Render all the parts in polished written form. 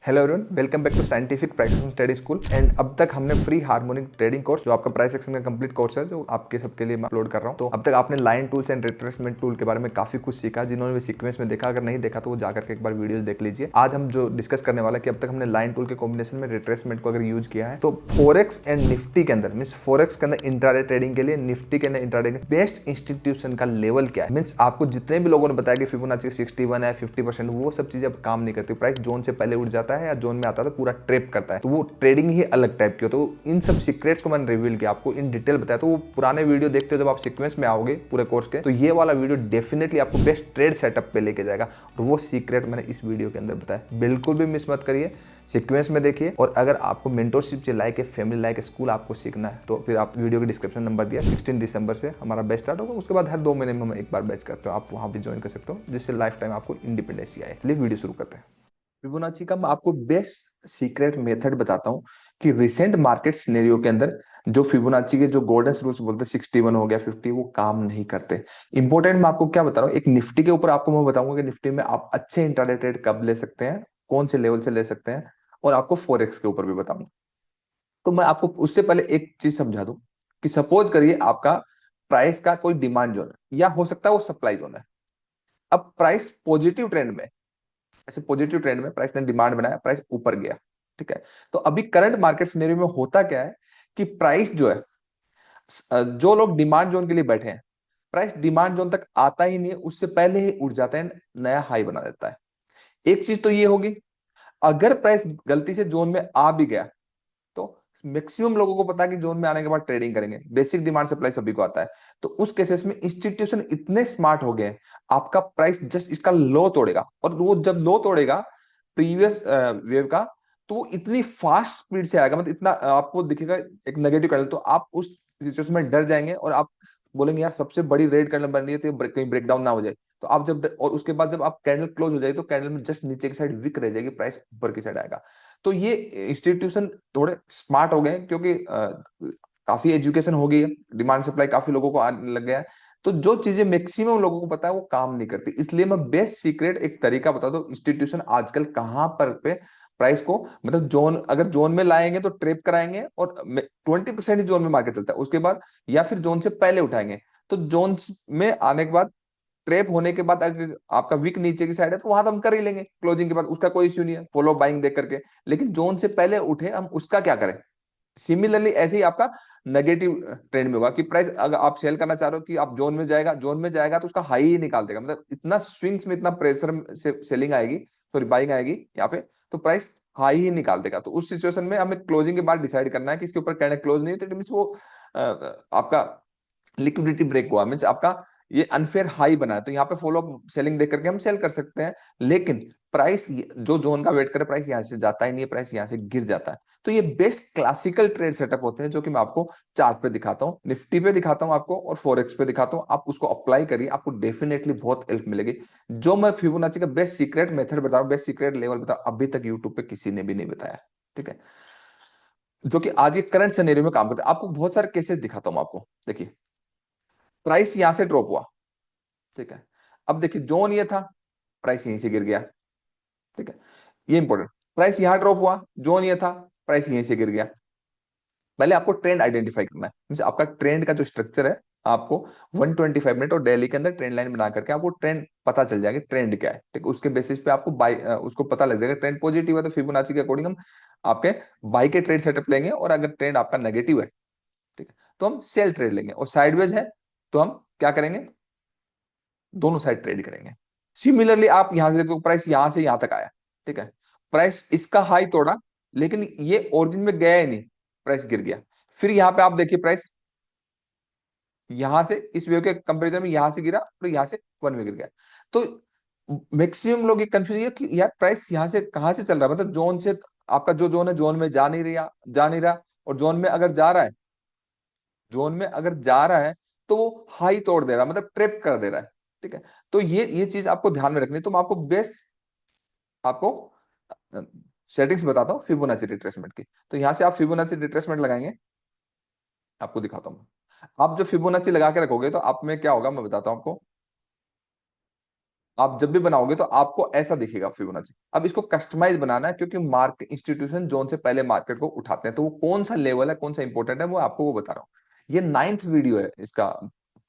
Hello everyone, welcome back to scientific price action study school. And अब तक हमने free harmonic trading course, जो आपका प्राइस एक्शन का कंप्लीट कोर्स है, जो आपके सबके लिए मैं अपलोड कर रहा हूं। तो अब तक आपने line tools and retracement tool के बारे में काफी कुछ सीखा। जिन्होंने भी सीक्वेंस में देखा, अगर नहीं देखा तो वो जाकर के एक बार वीडियोस देख लीजिए। आज हम जो डिस्कस करने वाला है कि अब तक हमने लाइन टूल के कॉम्बिनेशन में रिट्रेसमेंट को अगर यूज किया है, तो फोरेक्स एंड निफ्टी के अंदर मीन्स फोरेक्स के अंदर इंट्राडे ट्रेडिंग के लिए, निफ्टी के अंदर इंट्राडे बेस्ट इंस्टीट्यूशन का लेवल क्या है। मीन्स आपको जितने भी लोगों ने बताया कि फिबोनाची 61 है, 50%, वो सब चीजें अब काम नहीं करती। प्राइस जोन से पहले उठ जाता है या जोन में आता है पूरा ट्रेप करता है, तो वो ट्रेडिंग ही अलग टाइप की हो। तो इन सब सीक्रेट्स को मैंने रिवील किया, आपको इन डिटेल बताया। तो वो पुराने वीडियो देखते हो जब आप सीक्वेंस में आओगे पूरे कोर्स के, तो ये वाला वीडियो डेफिनेटली आपको बेस्ट ट्रेड सेटअप पे लेके जाएगा। और वो सीक्रेट मैंने इस वीडियो के अंदर बताया, बिल्कुल भी मिस मत करिए, सीक्वेंस में देखिए। और अगर आपको मेंटरशिप से लाइक है, फैमिली लाइक स्कूल आपको सीखना है, तो फिर आप वीडियो के डिस्क्रिप्शन नंबर दिया, 16 दिसंबर से हमारा बैच स्टार्ट होगा। उसके बाद हर 2 महीने में हम एक बार बैच करते हो, आप वहां भी ज्वाइन कर सकते हो, जिससे लाइफ टाइम आपको इंडिपेंडेंसी आए। चलिए वीडियो शुरू करते हैं। फिबोनाची का मैं आपको बेस्ट सीक्रेट मेथड बताता हूं कि रिसेंट मार्केट सिनेरियो के अंदर जो फिबोनाची के जो गोल्डन रूल्स बोलते हैं, 61 हो गया, 50, वो काम नहीं करते। इंपॉर्टेंट मैं आपको क्या बता रहा हूँ, एक निफ्टी के ऊपर आपको मैं बताऊंगा कि निफ्टी में आप अच्छे इंट्राडे ट्रेड कब ले सकते हैं, कौन से लेवल से ले सकते हैं, और आपको फोरेक्स के ऊपर भी बताऊंगा। तो मैं आपको उससे पहले एक चीज समझा दूं कि सपोज करिए आपका प्राइस का कोई डिमांड जोन है, या हो सकता है वो सप्लाई जोन है। अब प्राइस पॉजिटिव ट्रेंड में, ऐसे पॉजिटिव ट्रेंड में प्राइस ने डिमांड बनाया, प्राइस ऊपर गया, ठीक है। तो अभी करंट मार्केट सिनेरियो में होता क्या है कि प्राइस जो है, जो लोग डिमांड जोन के लिए बैठे हैं, प्राइस डिमांड जोन तक आता ही नहीं है, उससे पहले ही उठ जाता है, नया हाई बना देता है। एक चीज तो ये होगी, अगर प्राइस गलती से जोन में आ भी गया, तो मैक्सिमम लोगों को पता है कि जोन में आने के बाद ट्रेडिंग करेंगे, बेसिक डिमांड सप्लाई सभी को आता है। तो उस केसेस में इंस्टीट्यूशन इतने स्मार्ट हो गए हैं, आपका प्राइस जस्ट इसका लो तोड़ेगा, और वो जब लो तोड़ेगा प्रीवियस वेव का, तो वो इतनी फास्ट स्पीड से आएगा, मतलब इतना आपको दिखेगा एक नेगेटिव कैंडल, तो आप उस सिचुएशन में डर जाएंगे और आप बोलेंगे यार सबसे बड़ी रेड कैंडल बन रही है, तो कहीं ब्रेकडाउन ना हो जाए। तो आप जब, और उसके बाद जब आप कैंडल क्लोज हो जाएगी, तो कैंडल में जस्ट नीचे की साइड विक रह जाएगी, प्राइस ऊपर की साइड आएगा। तो ये इंस्टीट्यूशन थोड़े स्मार्ट हो गए हैं, क्योंकि काफी एजुकेशन हो गई है, डिमांड सप्लाई काफी लोगों को आने लग गया है। तो जो चीजें मैक्सिमम लोगों को पता है वो काम नहीं करती, इसलिए मैं बेस्ट सीक्रेट एक तरीका बता दूं, इंस्टीट्यूशन आजकल कहां पर पे प्राइस को, मतलब जोन, अगर जोन में लाएंगे तो ट्रेप कराएंगे, और 20% ही जोन में मार्केट चलता है, उसके बाद या फिर जोन से पहले उठाएंगे। तो जोन में आने के बाद, ट्रेप होने के बाद, अगर आपका विक नीचे की साइड है, तो वहां तो हम कर ही लेंगे क्लोजिंग के बाद, उसका कोई इश्यू नहीं है, फॉलो बाइंग देख करके। लेकिन जोन से पहले उठे हम, उसका क्या करें। सिमिलरली ऐसे ही आपका नेगेटिव ट्रेंड में होगा कि प्राइस, अगर आप सेल करना चाह रहे हो कि आप जोन में जाएगा, जोन में जाएगा तो उसका हाई ही निकाल देगा, मतलब इतना स्विंग्स में इतना प्रेशर से सेलिंग आएगी, सॉरी बाइंग आएगी यहाँ पे, तो प्राइस हाई ही निकाल देगा। तो उस सिचुएशन में हमें क्लोजिंग के बाद डिसाइड करना है कि इसके ऊपर कैंडल क्लोज नहीं होती, तो वो आपका लिक्विडिटी ब्रेक हुआ, मीन्स आपका ये अनफेयर हाई बना है, तो यहाँ पे फॉलो सेलिंग देख करके हम सेल कर सकते हैं। लेकिन प्राइस जो जोन का वेट करे, प्राइस यहाँ से जाता ही नहीं है, प्राइस यहाँ से गिर जाता है। तो ये बेस्ट क्लासिकल ट्रेड सेटअप होते हैं, जो कि मैं आपको चार्ट पे दिखाता हूँ, निफ्टी पे दिखाता हूँ आपको, और फॉरेक्स पे दिखाता हूँ। आप उसको अप्लाई करिए, आपको डेफिनेटली बहुत हेल्प मिलेगी। जो मैं फिबोनाची का बेस्ट सीक्रेट मेथड बता रहा हूँ, बेस्ट सीक्रेट लेवल बता रहा हूं, अभी तक यूट्यूब पे किसी ने भी नहीं बताया, ठीक है, जो कि आज के करंट सिनेरियो में काम करता है। आपको बहुत सारे केसेस दिखाता हूँ आपको, देखिए प्राइस यहां से ड्रॉप हुआ, ठीक है। अब देखिए जोन ये था, प्राइस यहीं से गिर गया, ठीक है, ये इंपॉर्टेंट। प्राइस यहां ड्रॉप हुआ, जोन ये था, प्राइस यहीं से गिर गया। पहले आपको ट्रेंड आइडेंटिफाई करना है, मींस आपका ट्रेंड का जो स्ट्रक्चर है, आपको 125 मिनट और डेली के अंदर ट्रेंड लाइन बना करके आपको ट्रेंड पता चल जाएगा, ट्रेंड क्या है, ठीक है। उसके बेसिस पे आपको बाई, उसको पता लग जाएगा, ट्रेंड पॉजिटिव है तो फिबोनाची के अकॉर्डिंग हम आपके बाई के ट्रेड सेटअप लेंगे, और अगर ट्रेंड आपका नेगेटिव है, ठीक है, तो हम सेल ट्रेड लेंगे, और साइडवेज है तो हम क्या करेंगे, दोनों साइड ट्रेड करेंगे। सिमिलरली आप यहां से देखो, प्राइस यहां से यहां तक आया, ठीक है, प्राइस इसका हाई तोड़ा, लेकिन ये ओरिजिन में गया ही नहीं, प्राइस गिर गया। फिर यहां पे आप देखिए प्राइस यहां से, इस वेव के कंपैरिजन में यहां से गिरा, तो यहां से वन में गिर गया। तो मैक्सिमम लोग ये कंफ्यूज है कि यार प्राइस यहां से कहां से चल रहा है, मतलब जोन से, आपका जो जोन है, जोन में जा नहीं रहा, और जोन में अगर जा रहा है, जोन में अगर जा रहा है, तो वो हाई तोड़ दे रहा है, मतलब ट्रिप कर दे रहा है, ठीक है। तो ये चीज आपको ध्यान में रखनी है। तो मैं आपको बेस्ट, आपको सेटिंग्स बताता हूँ फिबोनाची रिट्रेसमेंट की। तो यहां से आप फिबोनाची रिट्रेसमेंट लगाएंगे, आपको दिखाता हूँ। आप जो फिबोनाची लगा के रखोगे, तो आप में क्या होगा मैं बताता हूँ आपको। आप जब भी बनाओगे तो आपको ऐसा दिखेगा फिबोनाची। अब इसको कस्टमाइज बनाना है, क्योंकि मार्केट इंस्टीट्यूशन जोन से पहले मार्केट को उठाते हैं, तो वो कौन सा लेवल है, कौन सा इंपॉर्टेंट है, वो आपको वो बता रहा हूँ। ये 9th वीडियो है इसका,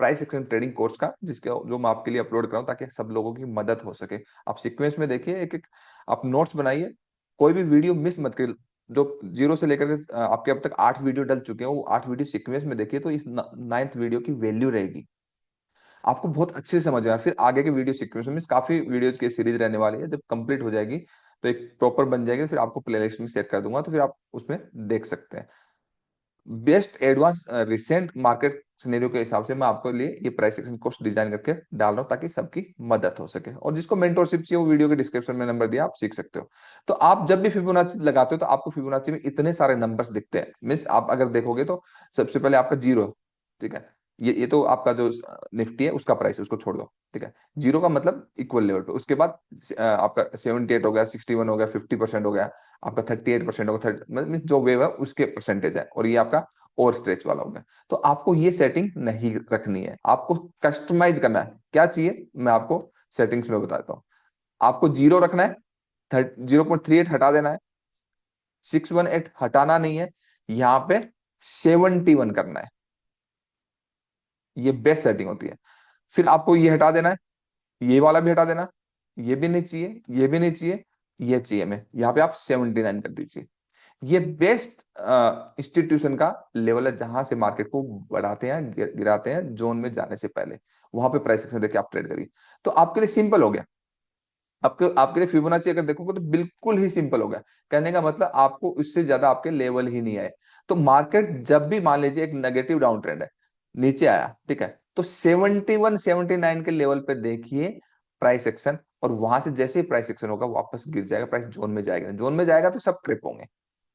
प्राइस एक्शन ट्रेडिंग कोर्स का, जिसके जो मैं आपके लिए अपलोड कर रहा हूँ ताकि सब लोगों की मदद हो सके। आप सीक्वेंस में देखिए, एक एक आप नोट्स बनाइए, कोई भी वीडियो मिस मत करिए। जो 0 से लेकर के आपके अब तक 8 वीडियो डल चुके हैं, वो 8 वीडियो सीक्वेंस में देखिए, तो इस 9th वीडियो की वैल्यू रहेगी, आपको बहुत अच्छे से समझ में आया। फिर आगे के वीडियो सीक्वेंस में काफी वीडियोज की सीरीज रहने वाली है, जब कंप्लीट हो जाएगी तो एक प्रॉपर बन जाएगी, फिर आपको प्लेलिस्ट में शेयर कर दूंगा, तो फिर आप उसमें देख सकते हैं। Best advance recent market scenario के हिसाब से मैं आपको लिए ये प्राइस एक्शन कोर्स डिजाइन करके डाल रहा हूँ, ताकि सबकी मदद हो सके। और जिसको मेंटोरशिप चाहिए, वो वीडियो के डिस्क्रिप्शन में नंबर दिया, आप सीख सकते हो। तो आप जब भी फिबोनाची लगाते हो, तो आपको फिबोनाची में इतने सारे नंबर्स दिखते हैं। मीन्स आप अगर देखोगे तो सबसे पहले आपका जीरो, ठीक है, ये तो आपका जो निफ्टी है उसका प्राइस है, उसको छोड़ दो, ठीक है। जीरो का मतलब इक्वल लेवल पे, उसके बाद आपका 78 हो गया, 61 हो गया, 50% हो गया, आपका 38% होगा, मतलब जो वेव है उसके परसेंटेज है, और ये आपका और स्ट्रेच वाला हो गया। तो आपको ये सेटिंग नहीं रखनी है, आपको कस्टमाइज करना है। क्या चाहिए मैं आपको सेटिंग्स में बताता हूँ। आपको जीरो रखना है, 0.38 हटा देना है, 618 हटाना नहीं है, यहाँ पे 71 करना है। ये बेस्ट सेटिंग होती है। फिर आपको ये हटा देना है, ये वाला भी हटा देना, ये भी नहीं चाहिए, ये भी नहीं चाहिए, ये चाहिए मैं, यहाँ पे आप 79 कर दीजिए। ये बेस्ट इंस्टीट्यूशन का लेवल है, जहां से मार्केट को बढ़ाते हैं, गिराते हैं जोन में जाने से पहले। वहां पे प्राइस एक्शन देके आप ट्रेड करिए, तो आपके लिए सिंपल हो गया। आपके आपके लिए फिबोनाची अगर देखोगे तो बिल्कुल ही सिंपल हो गया। कहने का मतलब आपको उससे ज्यादा आपके लेवल ही नहीं आए। तो मार्केट जब भी मान लीजिए एक नेगेटिव डाउन ट्रेंड है, नीचे आया, ठीक है, तो 71 79 के लेवल पे देखिए प्राइस एक्शन, और वहां से जैसे ही प्राइस एक्शन होगा वापस गिर जाएगा, प्राइस जोन में जाएगा। जोन में जाएगा तो सब ट्रिप होंगे,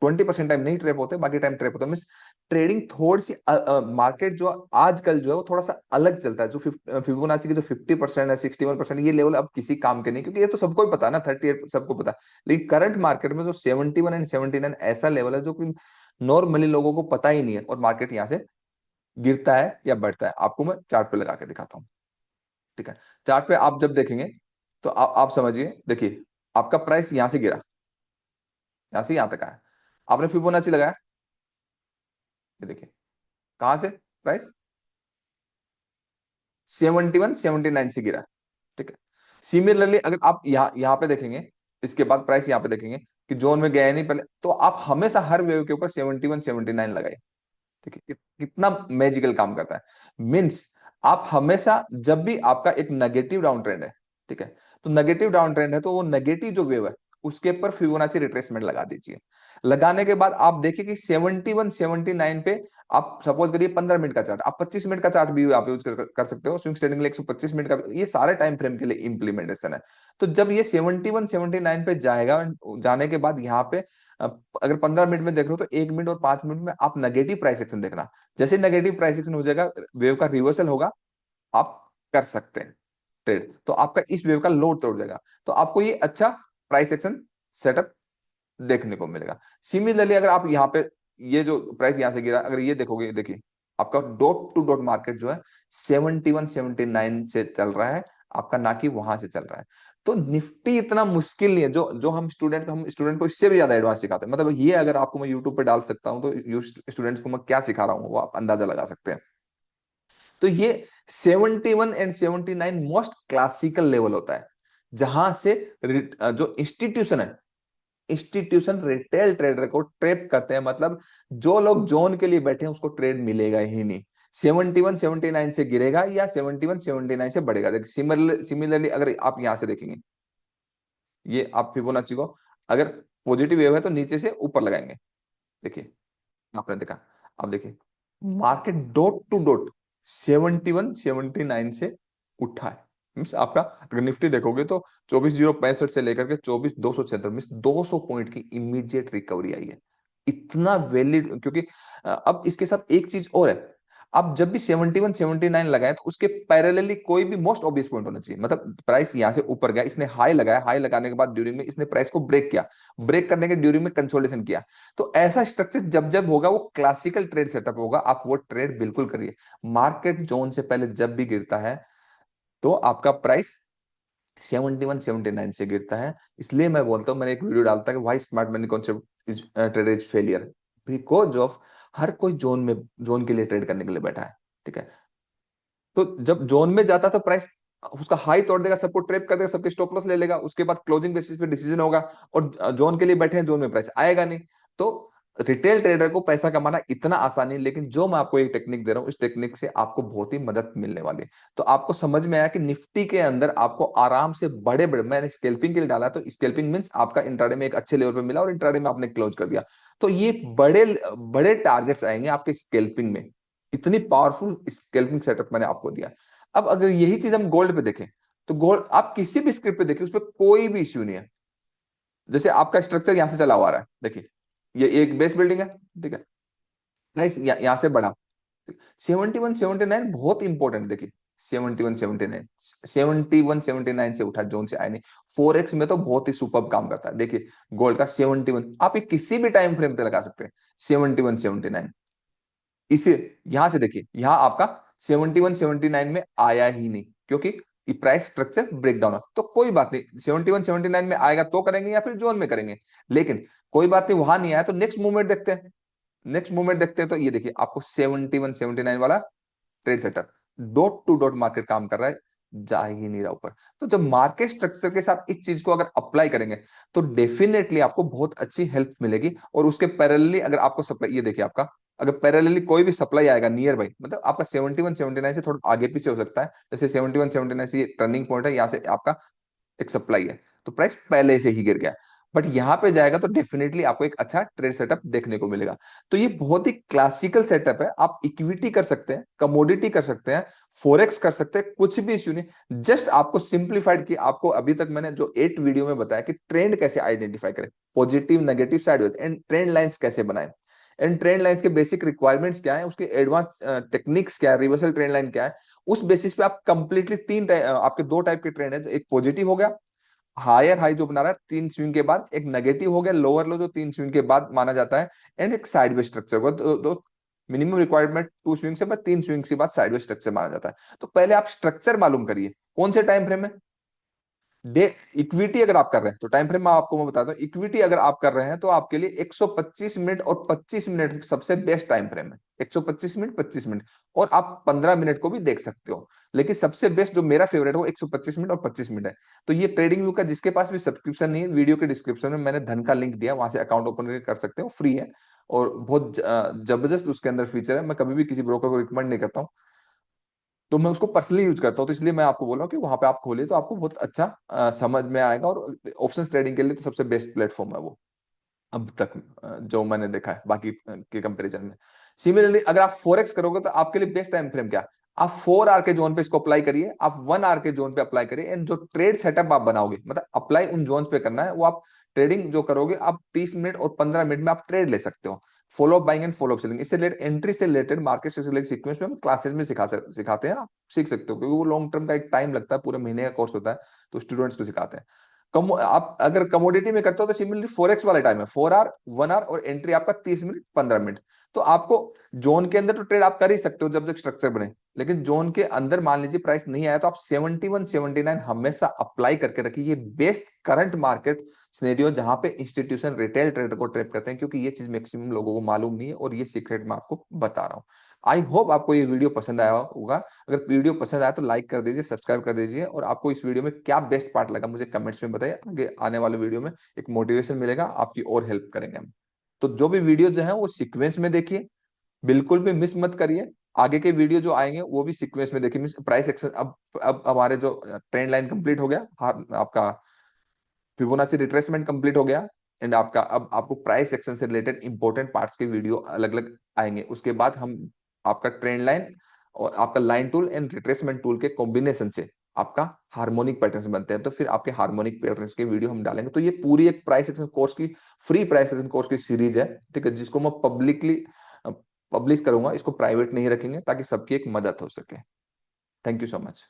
20% टाइम नहीं ट्रेप होते, बाकी टाइम ट्रेप होता है। मीन्स ट्रेडिंग थोड़ी सी मार्केट जो आजकल जो है वो थोड़ा सा अलग चलता है। जो फिबोनाची की जो 50% है, 61%, ये लेवल अब किसी काम के नहीं, क्योंकि ये तो सबको ही पता है ना, 38 सबको पता है। लेकिन करंट मार्केट में जो 71 एंड 79 ऐसा लेवल है जो कि नॉर्मली लोगों को पता ही नहीं है, और मार्केट यहाँ से गिरता है या बढ़ता है। आपको मैं चार्ट पे लगा के दिखाता हूँ, ठीक है। चार्ट पे आप जब देखेंगे तो आप समझिए, देखिए आपका प्राइस यहाँ से गिरा, यहाँ से यहाँ तक आया, आपने फिबोनाची लगाया, ये देखिए कहां से प्राइस 71 79 से गिरा, ठीक है। सिमिलरली अगर आप यहाँ पे देखेंगे, इसके बाद प्राइस यहाँ पे देखेंगे कि जोन में गया नहीं पहले, तो आप हमेशा हर वेव के ऊपर 71 79 लगाए, ठीक है। कितना मैजिकल काम करता है। मीन्स आप हमेशा जब भी आपका एक नेगेटिव डाउन ट्रेंड है, ठीक है, तो नेगेटिव डाउन ट्रेंड है, तो वो नेगेटिव जो वेव है उसके ऊपर फिबोनाची रिट्रेसमेंट लगा दीजिए। लगाने के बाद आप देखिए कि 71 79 पे, आप सपोज करिए 15 मिनट का चार्ट, आप 25 मिनट का चार्ट भी आप यूज कर सकते हो। स्विंग ट्रेडिंग के लिए 125 मिनट का, ये सारे टाइम फ्रेम के लिए इंप्लीमेंटेशन है। तो जब ये 71 79 पे जाएगा, जाने के बाद यहाँ पे अगर 15 मिनट में देख रहे हो, तो 1 मिनट और 5 मिनट में आप नेगेटिव प्राइस एक्शन देखना। जैसे नेगेटिव प्राइस एक्शन हो जाएगा, वेव का रिवर्सल होगा, आप कर सकते हैं ट्रेड, तो आपका इस वेव का लो तोड़ जाएगा, तो आपको ये अच्छा प्राइस एक्शन सेटअप देखने को मिलेगा। सिमिलरली अगर आप यहाँ पे ये जो प्राइस यहाँ से गिरा, अगर ये देखोगे, देखिए आपका डॉट टू डॉट मार्केट जो है 71 79 से चल रहा है आपका, ना कि वहां से चल रहा है। तो निफ्टी इतना मुश्किल नहीं है, जो जो हम स्टूडेंट को इससे भी ज्यादा एडवांस सिखाते हैं। मतलब ये अगर आपको मैं यूट्यूब पे डाल सकता हूँ, तो स्टूडेंट्स को मैं क्या सिखा रहा हूँ वो आप अंदाजा लगा सकते हैं। तो ये 71 एंड 79 मोस्ट क्लासिकल लेवल होता है, जहां से जो इंस्टीट्यूशन है, इंस्टीट्यूशन रिटेल ट्रेडर को ट्रैप करते हैं। मतलब जो लोग जोन के लिए बैठे हैं उसको ट्रेड मिलेगा ही नहीं। 71 79 से गिरेगा या 71 79 से बढ़ेगा। देखिए सिमिलरली अगर आप यहां से देखेंगे, ये आप फिबोनाची को अगर पॉजिटिव वेव है तो नीचे से ऊपर लगाएंगे, देखिए आपने देखा। अब देखिए मार्केट डॉट टू डॉट 71 79 से उठा है। मीन्स आपका अगर निफ्टी देखोगे तो 24,065 से लेकर के 24,276, मीन्स 200 पॉइंट की इमीडिएट रिकवरी आई है। इतना वैलिड, क्योंकि अब इसके साथ एक चीज और है। अब जब भी 71 79 लगाए, तो उसके पैरेलली कोई भी मोस्ट ऑब्वियस पॉइंट होना चाहिए। मतलब प्राइस यहां से ऊपर गया, इसने हाई लगाया, हाई लगाने के बाद ड्यूरिंग में इसने प्राइस को ब्रेक किया, ब्रेक करने के ड्यूरिंग में कंसोलिडेशन किया। तो ऐसा स्ट्रक्चर जब जब होगा, वो क्लासिकल ट्रेड सेटअप होगा, आप वो ट्रेड बिल्कुल करिए। मार्केट जोन से पहले जब भी गिरता है, तो आपका प्राइस 71-79 से गिरता है। इसलिए मैं बोलता हूँ, मैंने एक वीडियो डालता है कि why smart money concept is trader is failure, because of her कोई जोन के लिए ट्रेड करने के लिए बैठा है। ठीक है, तो जब जोन में जाता तो प्राइस उसका हाई तोड़ देगा, सबको ट्रैप कर देगा, सबके स्टॉप लॉस ले लेगा, उसके बाद क्लोजिंग बेसिस पे डिसीजन होगा, और जोन के लिए बैठे हैं, जोन में प्राइस आएगा नहीं। तो रिटेल ट्रेडर को पैसा कमाना इतना आसान नहीं, लेकिन जो मैं आपको एक टेक्निक दे रहा हूँ, इस टेक्निक से आपको बहुत ही मदद मिलने वाली है। तो आपको समझ में आया कि निफ्टी के अंदर आपको आराम से बड़े बड़े, मैंने स्कैल्पिंग के लिए डाला, तो स्कैल्पिंग मींस आपका इंट्राडे में एक अच्छे लेवल पे मिला और इंट्राडे में आपने क्लोज कर दिया, तो ये बड़े बड़े टारगेट्स आएंगे आपके स्कैल्पिंग में। इतनी पावरफुल स्कैल्पिंग सेटअप मैंने आपको दिया। अब अगर यही चीज हम गोल्ड पे देखें, तो गोल्ड आप किसी भी स्क्रिप्ट पे देखिए, उस पर कोई भी इश्यू नहीं है। जैसे आपका स्ट्रक्चर यहां से चला हुआ रहा है, देखिए ये एक बेस बिल्डिंग है, ठीक है, नाइस, यहां से बढ़ा 71-79 बहुत इंपॉर्टेंट, देखिए 71-79, 71-79 से उठा, जोन से आया नहीं। फोरेक्स में तो बहुत ही सुपर काम करता है, देखिए गोल्ड का 71, आप ये किसी भी टाइम फ्रेम पे लगा सकते हैं, 71-79। इसे यहां से देखिए, यहां आपका 71-79 में आया ही नहीं, क्योंकि ये प्राइस स्ट्रक्चर ब्रेकडाउन है। तो कोई बात नहीं, 71-79 में आएगा तो करेंगे या फिर जोन में करेंगे, लेकिन कोई बात नहीं, वहां नहीं आया तो नेक्स्ट मूवमेंट देखते हैं। नेक्स्ट मूवमेंट देखते हैं, तो ये देखिए आपको 71-79 वाला trade setup dot to dot market काम कर रहा है, जा ही नहीं रहा ऊपर। तो जब मार्केट स्ट्रक्चर के साथ इस चीज को अगर अप्लाई करेंगे, तो डेफिनेटली आपको बहुत अच्छी हेल्प मिलेगी। और उसके पैरेलली अगर आपको सप्लाई, ये देखिए आपका अगर पैरेलली कोई भी सप्लाई आएगा नियर बाई, मतलब आपका 71-79 से थोड़ा आगे पीछे हो सकता है, जैसे 71-79 से ये टर्निंग पॉइंट है, यहाँ से आपका एक सप्लाई है, तो प्राइस पहले से ही गिर गया, बट यहां पे जाएगा तो डेफिनेटली आपको एक अच्छा ट्रेड सेटअप देखने को मिलेगा। तो ये बहुत ही क्लासिकल सेटअप है, आप इक्विटी कर सकते हैं, कमोडिटी कर सकते हैं, फोरेक्स कर सकते हैं, कुछ भी इश्यू नहीं। जस्ट आपको सिंप्लीफाइड की, आपको अभी तक मैंने जो 8 वीडियो में बताया कि ट्रेंड कैसे आइडेंटिफाई करें, positive, negative, sideways, and trend lines कैसे बनाएं, एंड ट्रेंड लाइंस के बेसिक रिक्वायरमेंट्स क्या है, उसके एडवांस टेक्निक्स क्या है, रिवर्सल ट्रेंड लाइन क्या है, उस बेसिस पे आप कंप्लीटली आपके दो टाइप के ट्रेंड है, एक पॉजिटिव हो गया, हायर हाई जो बना रहा है 3 स्विंग के बाद, एक नेगेटिव हो गया लोअर लो जो 3 स्विंग के बाद माना जाता है, एंड एक साइडवे स्ट्रक्चर को दो मिनिमम रिक्वायरमेंट 2 स्विंग से बाद 3 स्विंग के बाद साइडवे स्ट्रक्चर माना जाता है। तो पहले आप स्ट्रक्चर मालूम करिए कौन से टाइम फ्रेम में डे। इक्विटी अगर आप कर रहे हैं तो टाइम फ्रेम में आपको मैं बताता हूँ, इक्विटी अगर आप कर रहे हैं तो आपके लिए 125 मिनट और 25 मिनट सबसे बेस्ट टाइम फ्रेम है, 125 मिनट 25 मिनट, और आप 15 मिनट को भी देख सकते हो, लेकिन सबसे बेस्ट जो मेरा फेवरेट है वो 125 मिनट और 25 मिनट है। तो ये ट्रेडिंग व्यू का जिसके पास भी सब्सक्रिप्शन नहीं है, वीडियो के डिस्क्रिप्शन में मैंने धन का लिंक दिया, वहां से अकाउंट ओपन करके कर सकते हो, फ्री है, और बहुत जबरदस्त उसके अंदर फीचर है। मैं कभी भी किसी ब्रोकर को रिकमेंड नहीं करता हूँ, तो मैं उसको पर्सनली यूज करता हूँ, तो इसलिए मैं आपको बोल रहा हूँ कि वहां पे आप खोलिए तो आपको बहुत अच्छा समझ में आएगा, और ऑप्शन ट्रेडिंग के लिए तो सबसे बेस्ट प्लेटफॉर्म है वो अब तक, जो मैंने देखा है बाकी के कंपैरिजन में। सिमिलरली अगर आप फोरेक्स करोगे तो आपके लिए बेस्ट टाइम फ्रेम क्या, आप 4 आवर के जोन पे इसको अप्लाई करिए, आप 1 आवर के जोन पे अप्लाई करिए, एंड जो ट्रेड सेटअप आप बनाओगे, मतलब अप्लाई उन जोन पे करना है, वो आप ट्रेडिंग जो करोगे आप 30 मिनट और 15 मिनट में आप ट्रेड ले सकते हो। Follow up buying and follow up selling, इससे रिलेटेड एंट्री से रिलेटेड मार्केट से रिलेटेड सीक्वेंस में हम क्लासेस में सिखाते हैं, आप सीख सकते हो, क्योंकि वो लॉन्ग टर्म का एक टाइम लगता है, पूरे महीने का कोर्स होता है, तो स्टूडेंट्स को सिखाते हैं। कम आप अगर कमोडिटी में करते हो तो सिमिलरली फोरेक्स वाला टाइम है 4 आवर 1 आवर, और एंट्री आपका 30 मिनट 15 मिनट। तो आपको जोन के अंदर तो ट्रेड आप कर ही सकते हो जब तक स्ट्रक्चर बने, लेकिन जोन के अंदर मान लीजिए प्राइस नहीं आया तो आप 71-79 हमेशा अप्लाई करके रखिए, ये बेस्ट करंट मार्केट सिनेरियो जहां पे इंस्टीट्यूशन रिटेल ट्रेडर को ट्रेप करते हैं, क्योंकि ये चीज मैक्सिमम लोगों को मालूम नहीं है, और ये सीक्रेट मैं आपको बता रहा हूँ। आई होप आपको ये वीडियो पसंद आया होगा, अगर वीडियो पसंद आया तो लाइक कर दीजिए, सब्सक्राइब कर दीजिए, और आपको इस वीडियो में क्या बेस्ट पार्ट लगा मुझे कमेंट्स में बताइए, आगे आने वाले वीडियो में एक मोटिवेशन मिलेगा, आपकी और हेल्प करेंगे हम। तो जो भी वीडियो जो है वो सीक्वेंस में देखिए, बिल्कुल भी मिस मत करिए, आगे के वीडियो जो आएंगे वो भी सीक्वेंस में देखिए। मिस प्राइस एक्शन, अब हमारे जो ट्रेंड लाइन कंप्लीट हो गया, आपका फिबोनाची रिट्रेसमेंट कंप्लीट हो गया, एंड आपका अब आपको प्राइस एक्शन से रिलेटेड इंपॉर्टेंट पार्ट्स के वीडियो अलग अलग आएंगे। उसके बाद हम आपका ट्रेंड लाइन और आपका line tool and retracement tool के कॉम्बिनेशन से आपका हार्मोनिक पैटर्न्स बनते हैं, तो फिर आपके हार्मोनिक पैटर्न्स के वीडियो हम डालेंगे। तो ये पूरी एक प्राइस एक्शन कोर्स की फ्री प्राइस एक्शन कोर्स की सीरीज है, ठीक है, जिसको मैं पब्लिकली पब्लिश करूंगा, इसको प्राइवेट नहीं रखेंगे ताकि सबकी एक मदद हो सके। Thank you so much.